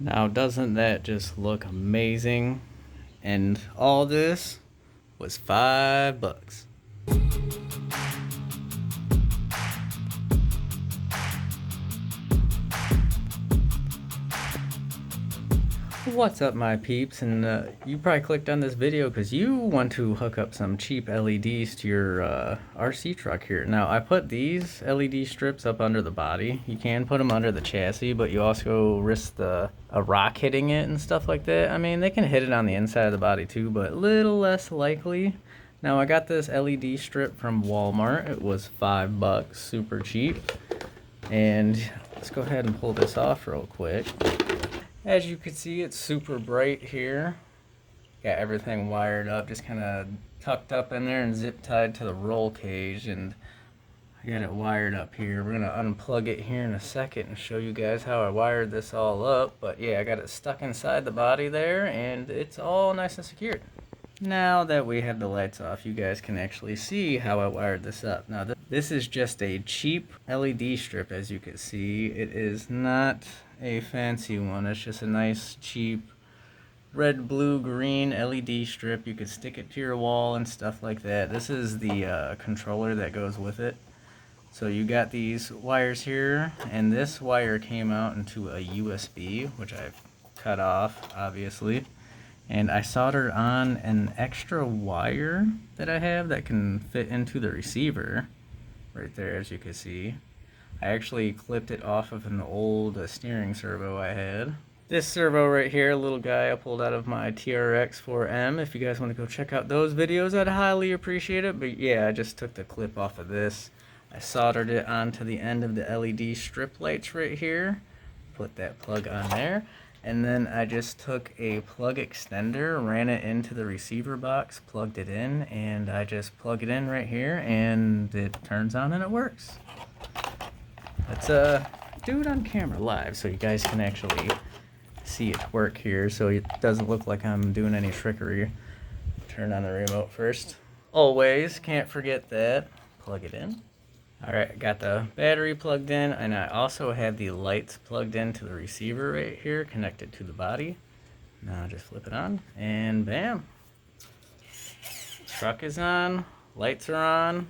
Now, doesn't that just look amazing? And all this was $5. What's up, my peeps? And you probably clicked on this video because you want to hook up some cheap LEDs to your RC truck here. Now, I put these LED strips up under the body. You can put them under the chassis, but you also risk a rock hitting it and stuff like that. I mean, they can hit it on the inside of the body too, but a little less likely. Now, I got this LED strip from Walmart. It was $5, super cheap. And let's go ahead and pull this off real quick. As you can see, it's super bright here. Got everything wired up, just kind of tucked up in there and zip tied to the roll cage, and I got it wired up here. We're gonna unplug it here in a second and show you guys how I wired this all up. But yeah, I got it stuck inside the body there, and it's all nice and secured. Now that we have the lights off, you guys can actually see how I wired this up. Now this is just a cheap LED strip, as you can see. It is not a fancy one. It's just a nice cheap red, blue, green LED strip. You could stick it to your wall and stuff like that. This is the controller that goes with it. So you got these wires here, and this wire came out into a USB, which I've cut off, obviously. And I soldered on an extra wire that I have that can fit into the receiver right there, as you can see. I actually clipped it off of an old steering servo I had. This servo right here, little guy I pulled out of my TRX 4M. If you guys want to go check out those videos, I'd highly appreciate it. But yeah, I just took the clip off of this. I soldered it onto the end of the LED strip lights right here. Put that plug on there. And then I just took a plug extender, ran it into the receiver box, plugged it in, and I just plug it in right here, and it turns on and it works. Let's do it on camera live so you guys can actually see it work here, so it doesn't look like I'm doing any trickery. Turn on the remote first. Always, can't forget that. Plug it in. Alright, got the battery plugged in, and I also have the lights plugged into the receiver right here, connected to the body. Now just flip it on, and bam! Truck is on, lights are on,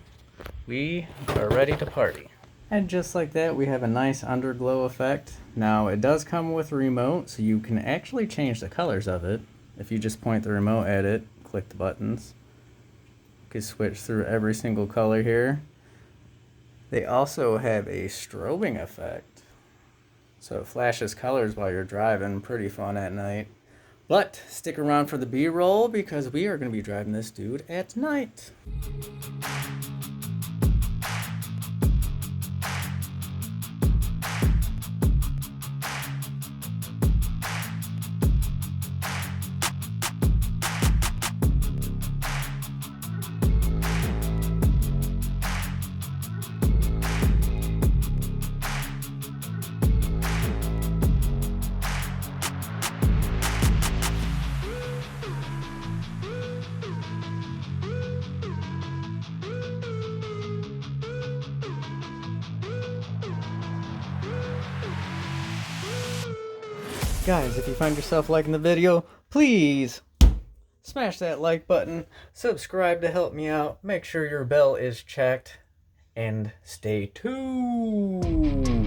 we are ready to party. And just like that, we have a nice underglow effect. Now, it does come with a remote, so you can actually change the colors of it. If you just point the remote at it, click the buttons. You can switch through every single color here. They also have a strobing effect, so it flashes colors while you're driving. Pretty fun at night. But stick around for the B-roll because we are going to be driving this dude at night. Guys, if you find yourself liking the video, please smash that like button, subscribe to help me out, make sure your bell is checked, and stay tuned.